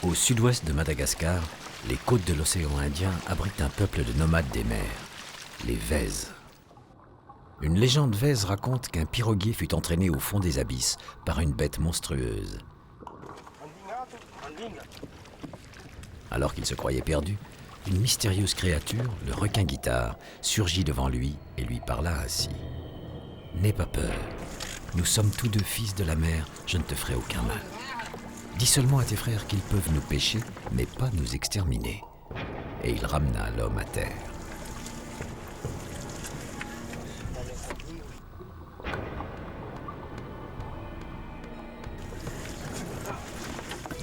Au sud-ouest de Madagascar, les côtes de l'océan Indien abritent un peuple de nomades des mers, les Vèzes. Une légende Vèze raconte qu'un piroguier fut entraîné au fond des abysses par une bête monstrueuse. Alors qu'il se croyait perdu, une mystérieuse créature, le requin-guitare, surgit devant lui et lui parla ainsi. « N'aie pas peur, nous sommes tous deux fils de la mer, je ne te ferai aucun mal. Dis seulement à tes frères qu'ils peuvent nous pêcher, mais pas nous exterminer. » Et il ramena l'homme à terre.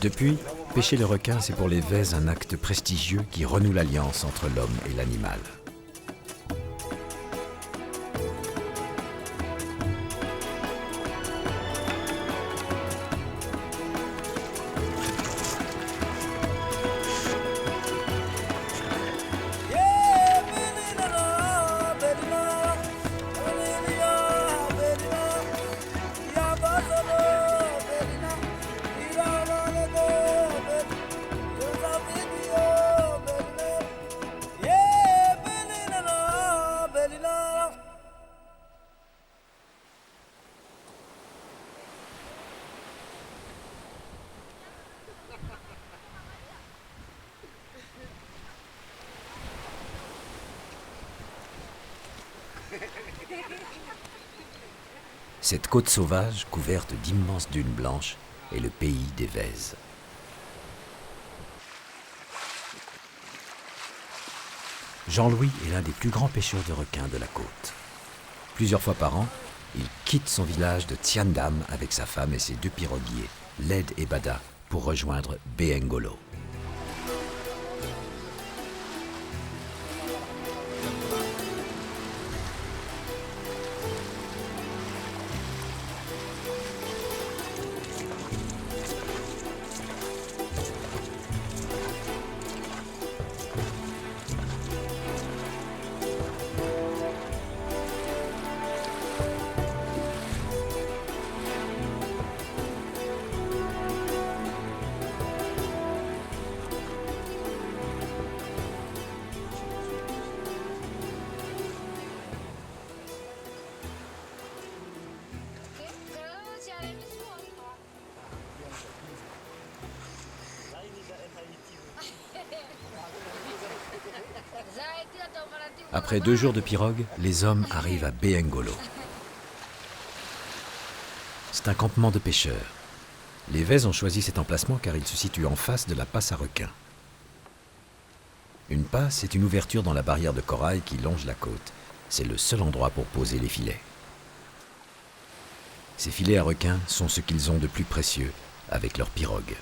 Depuis, pêcher le requin, c'est pour les Vèzes un acte prestigieux qui renoue l'alliance entre l'homme et l'animal. Cette côte sauvage, couverte d'immenses dunes blanches, est le pays des Vèzes. Jean-Louis est l'un des plus grands pêcheurs de requins de la côte. Plusieurs fois par an, il quitte son village de Tsiandam avec sa femme et ses deux piroguiers, Led et Bada, pour rejoindre Béengolo. Après 2 jours de pirogue, les hommes arrivent à Béengolo. C'est un campement de pêcheurs. Les Vèzes ont choisi cet emplacement car il se situe en face de la passe à requins. Une passe est une ouverture dans la barrière de corail qui longe la côte. C'est le seul endroit pour poser les filets. Ces filets à requins sont ce qu'ils ont de plus précieux avec leurs pirogues.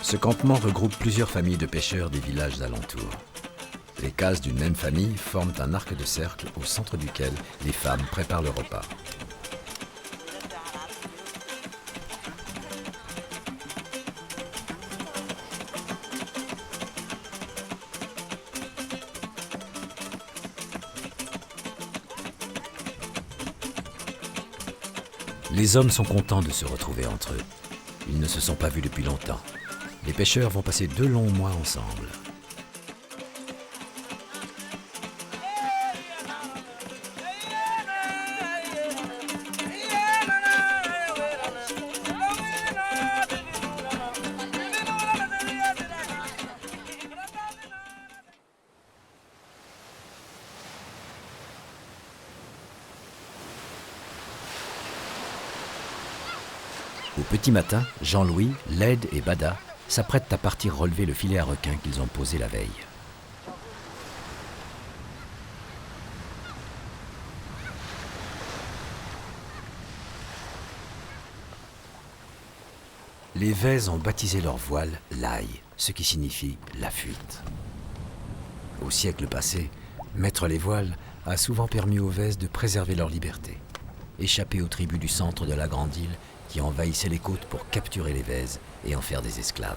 Ce campement regroupe plusieurs familles de pêcheurs des villages alentours. Les cases d'une même famille forment un arc de cercle au centre duquel les femmes préparent le repas. Les hommes sont contents de se retrouver entre eux. Ils ne se sont pas vus depuis longtemps. Les pêcheurs vont passer 2 longs mois ensemble. Au petit matin, Jean-Louis, Led et Bada s'apprêtent à partir relever le filet à requins qu'ils ont posé la veille. Les Vèzes ont baptisé leur voile l'ail, ce qui signifie la fuite. Au siècle passé, mettre les voiles a souvent permis aux Vèzes de préserver leur liberté. échappé aux tribus du centre de la Grande Île qui envahissaient les côtes pour capturer les Vèzes et en faire des esclaves.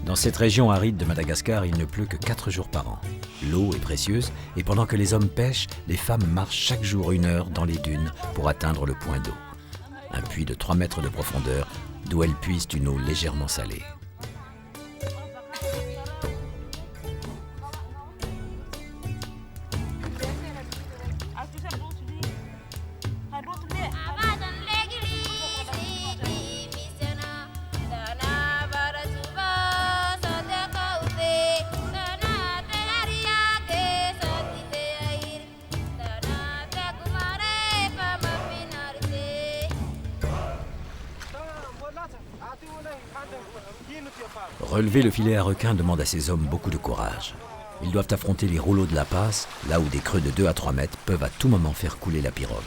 Dans cette région aride de Madagascar, il ne pleut que 4 jours par an. L'eau est précieuse et pendant que les hommes pêchent, les femmes marchent chaque jour 1 heure dans les dunes pour atteindre le point d'eau. Un puits de 3 mètres de profondeur d'où elles puisent une eau légèrement salée. Relever le filet à requin demande à ces hommes beaucoup de courage. Ils doivent affronter les rouleaux de la passe, là où des creux de 2 à 3 mètres peuvent à tout moment faire couler la pirogue.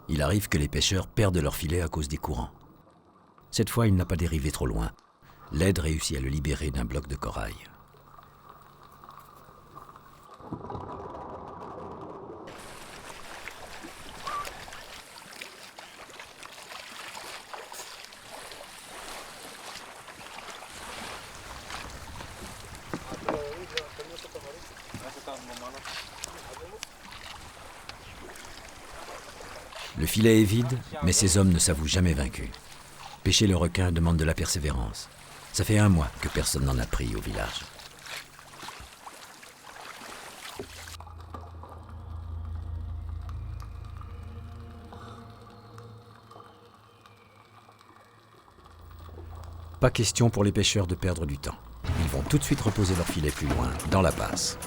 Il arrive que les pêcheurs perdent leur filet à cause des courants. Cette fois, il n'a pas dérivé trop loin. L'aide réussit à le libérer d'un bloc de corail. Le filet est vide, mais ces hommes ne s'avouent jamais vaincus. Pêcher le requin demande de la persévérance. Ça fait 1 mois que personne n'en a pris au village. Pas question pour les pêcheurs de perdre du temps. Ils vont tout de suite reposer leur filet plus loin, dans la passe.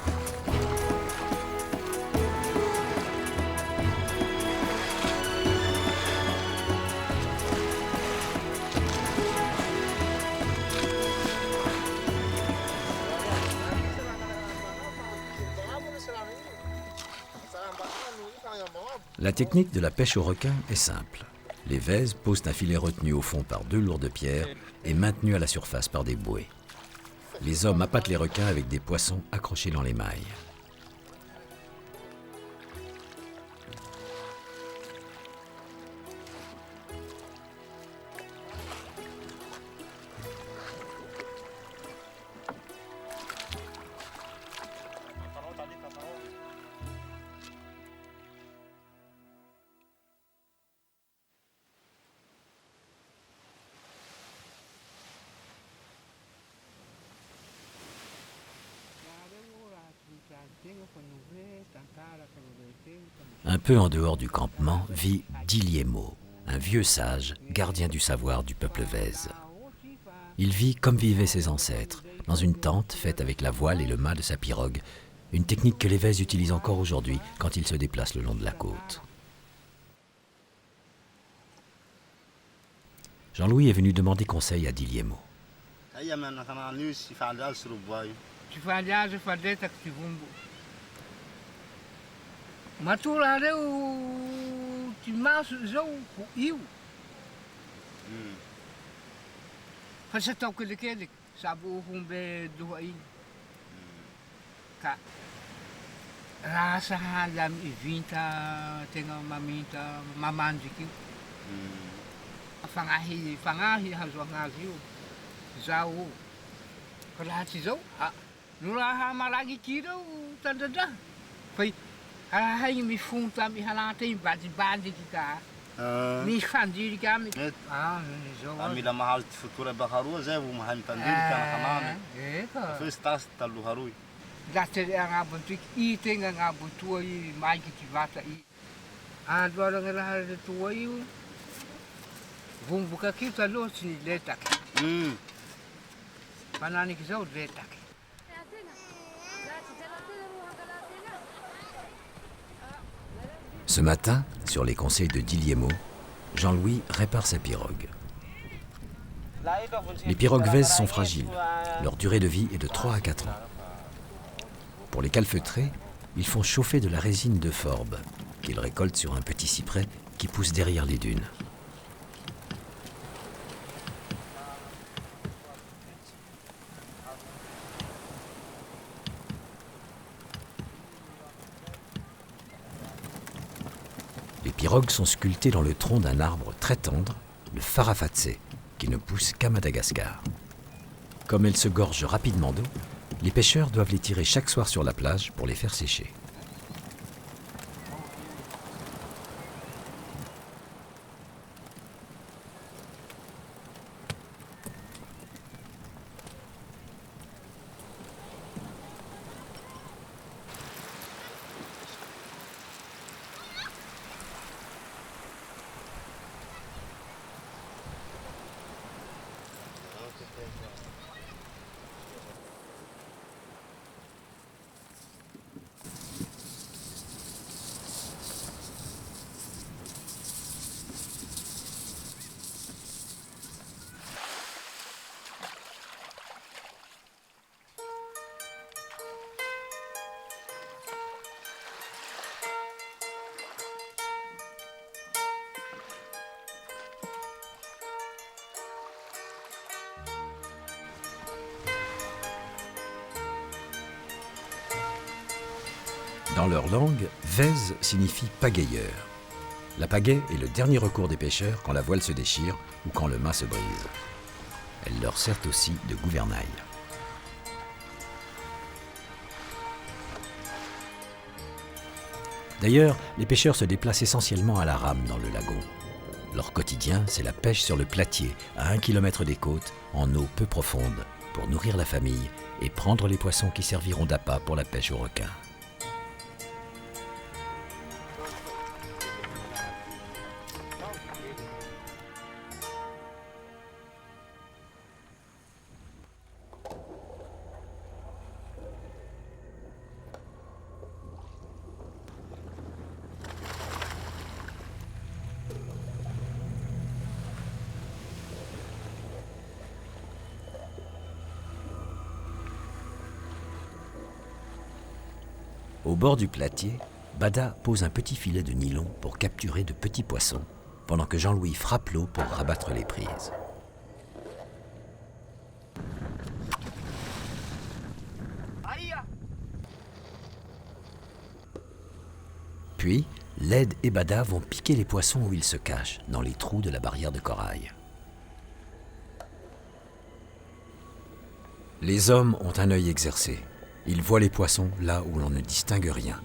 La technique de la pêche au requin est simple. Les Vèzes posent un filet retenu au fond par 2 lourdes pierres et maintenu à la surface par des bouées. Les hommes appâtent les requins avec des poissons accrochés dans les mailles. Un peu en dehors du campement vit Diliémo, un vieux sage, gardien du savoir du peuple Vèze. Il vit comme vivaient ses ancêtres, dans une tente faite avec la voile et le mât de sa pirogue, une technique que les Vèzes utilisent encore aujourd'hui quand ils se déplacent le long de la côte. Jean-Louis est venu demander conseil à Diliémo. Fangahi hazoangazio zao kalahatsy zao no raha malagy kiro tandradra fa hahay mifonto amy halanta iny badibadiky ka Misy fandiry kamy. Mety. Zao. Mila mahazo ty fotoa baka roa zay vao mahay mitandiry fianakanana. Eka. Fa tsy tasy taloha roy. Lasy agnabony tiky, i tegna agnabony toa i maiky ty vata i. Androaragna raha toa io, vomboka akio taloha tsy niletaky. Mananiky zao letaky. Ce matin, sur les conseils de Guillielmo, Jean-Louis répare sa pirogue. Les pirogues Vez sont fragiles. Leur durée de vie est de 3 à 4 ans. Pour les calfeutrer, ils font chauffer de la résine de forbe qu'ils récoltent sur un petit cyprès qui pousse derrière les dunes. Les pirogues sont sculptées dans le tronc d'un arbre très tendre, le farafatse, qui ne pousse qu'à Madagascar. Comme elles se gorgent rapidement d'eau, les pêcheurs doivent les tirer chaque soir sur la plage pour les faire sécher. Dans leur langue, Vez signifie pagayeur. La pagaie est le dernier recours des pêcheurs quand la voile se déchire ou quand le mât se brise. Elle leur sert aussi de gouvernail. D'ailleurs, les pêcheurs se déplacent essentiellement à la rame dans le lagon. Leur quotidien, c'est la pêche sur le platier, à 1 kilomètre des côtes, en eau peu profonde, pour nourrir la famille et prendre les poissons qui serviront d'appât pour la pêche aux requins. Au bord du platier, Bada pose un petit filet de nylon pour capturer de petits poissons, pendant que Jean-Louis frappe l'eau pour rabattre les prises. Puis, Led et Bada vont piquer les poissons où ils se cachent, dans les trous de la barrière de corail. Les hommes ont un œil exercé. Ils voient les poissons là où l'on ne distingue rien.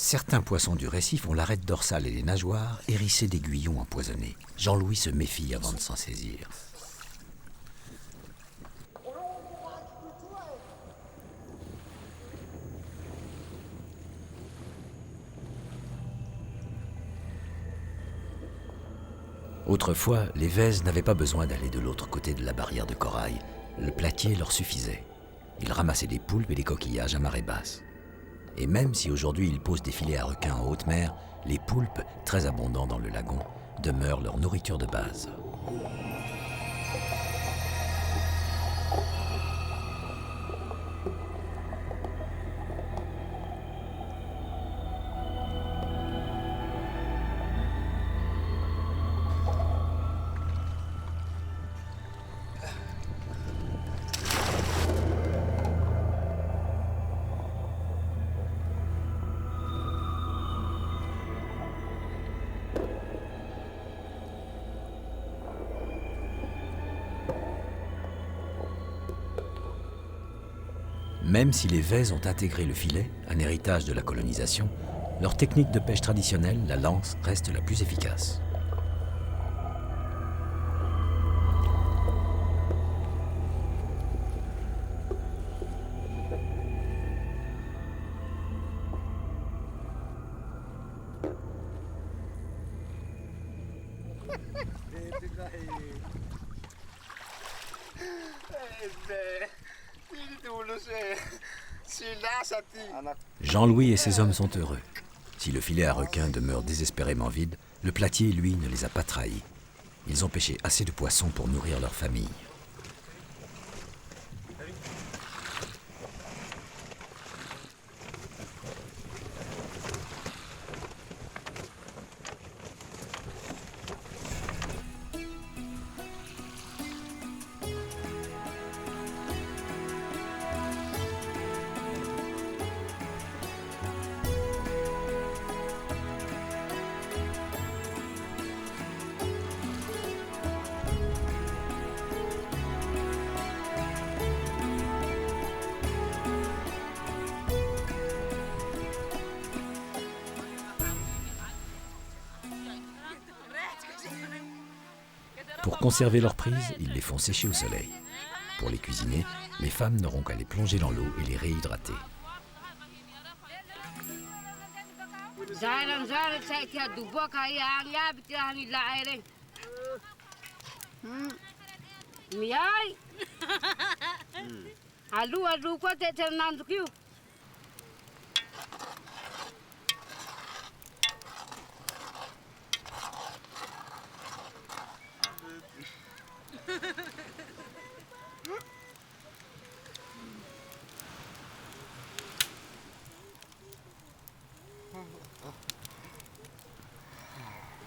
Certains poissons du récif ont l'arête dorsale et les nageoires hérissées d'aiguillons empoisonnés. Jean-Louis se méfie avant de s'en saisir. Autrefois, les Vez n'avaient pas besoin d'aller de l'autre côté de la barrière de corail. Le platier leur suffisait. Ils ramassaient des poulpes et des coquillages à marée basse. Et même si aujourd'hui ils posent des filets à requins en haute mer, les poulpes, très abondants dans le lagon, demeurent leur nourriture de base. Même si les Vèzes ont intégré le filet, un héritage de la colonisation, leur technique de pêche traditionnelle, la lance, reste la plus efficace. Jean-Louis et ses hommes sont heureux. Si le filet à requin demeure désespérément vide, le platier, lui, ne les a pas trahis. Ils ont pêché assez de poissons pour nourrir leur famille. Pour conserver leur prise, ils les font sécher au soleil. Pour les cuisiner, les femmes n'auront qu'à les plonger dans l'eau et les réhydrater.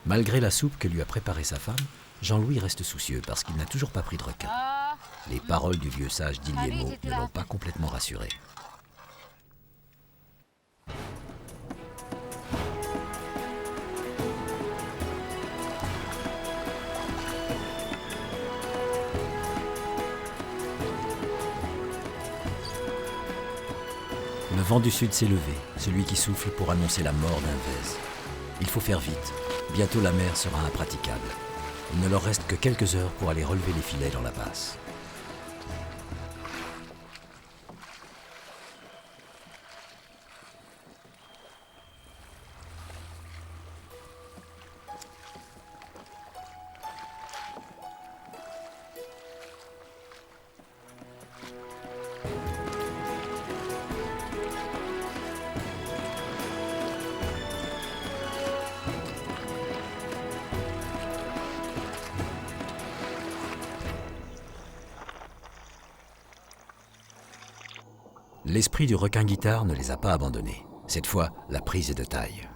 Malgré la soupe que lui a préparée sa femme, Jean-Louis reste soucieux parce qu'il n'a toujours pas pris de requin. Les paroles du vieux sage d'Iliémo ne l'ont pas complètement rassuré. Le vent du sud s'est levé, celui qui souffle pour annoncer la mort d'un Vèze. Il faut faire vite, bientôt la mer sera impraticable. Il ne leur reste que quelques heures pour aller relever les filets dans la basse. L'esprit du requin-guitare ne les a pas abandonnés. Cette fois, la prise est de taille.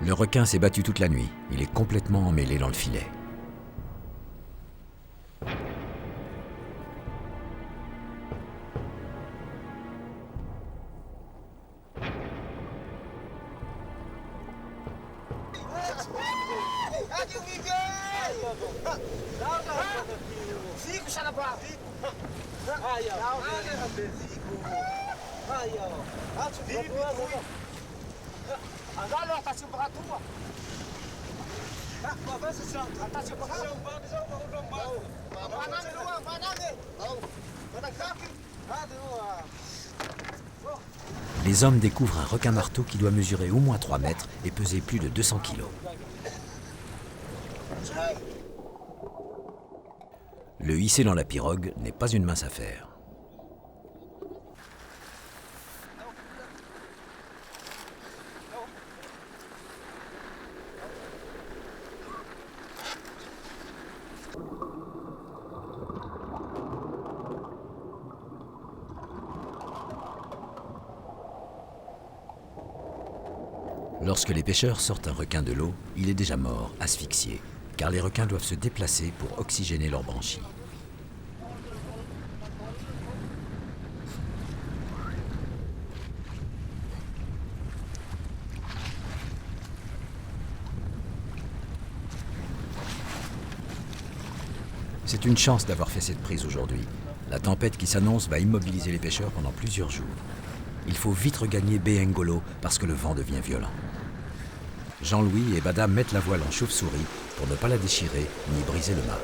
Le requin s'est battu toute la nuit. Il est complètement emmêlé dans le filet. Les hommes découvrent un requin-marteau qui doit mesurer au moins 3 mètres et peser plus de 200 kilos. Le hisser dans la pirogue n'est pas une mince affaire. Lorsque les pêcheurs sortent un requin de l'eau, il est déjà mort, asphyxié, car les requins doivent se déplacer pour oxygéner leurs branchies. C'est une chance d'avoir fait cette prise aujourd'hui. La tempête qui s'annonce va immobiliser les pêcheurs pendant plusieurs jours. Il faut vite regagner Béhengolo parce que le vent devient violent. Jean-Louis et Bada mettent la voile en chauve-souris pour ne pas la déchirer ni briser le mât.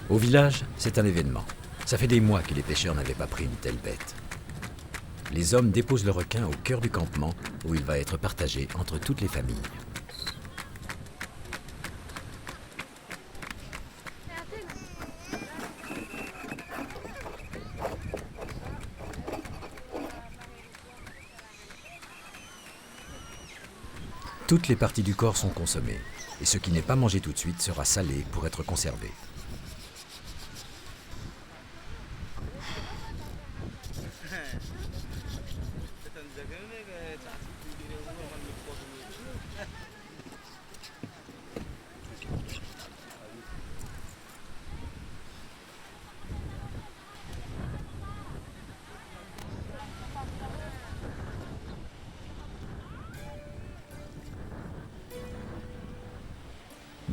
Au village, c'est un événement. Ça fait des mois que les pêcheurs n'avaient pas pris une telle bête. Les hommes déposent le requin au cœur du campement où il va être partagé entre toutes les familles. Toutes les parties du corps sont consommées et ce qui n'est pas mangé tout de suite sera salé pour être conservé.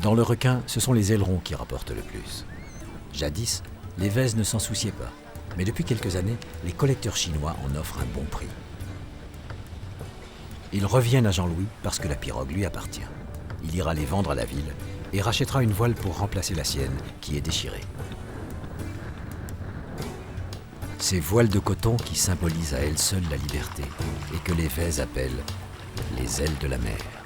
Dans le requin, ce sont les ailerons qui rapportent le plus. Jadis, les Vèzes ne s'en souciaient pas, mais depuis quelques années, les collecteurs chinois en offrent un bon prix. Ils reviennent à Jean-Louis parce que la pirogue lui appartient. Il ira les vendre à la ville et rachètera une voile pour remplacer la sienne qui est déchirée. Ces voiles de coton qui symbolisent à elles seules la liberté et que les Vèzes appellent les ailes de la mer.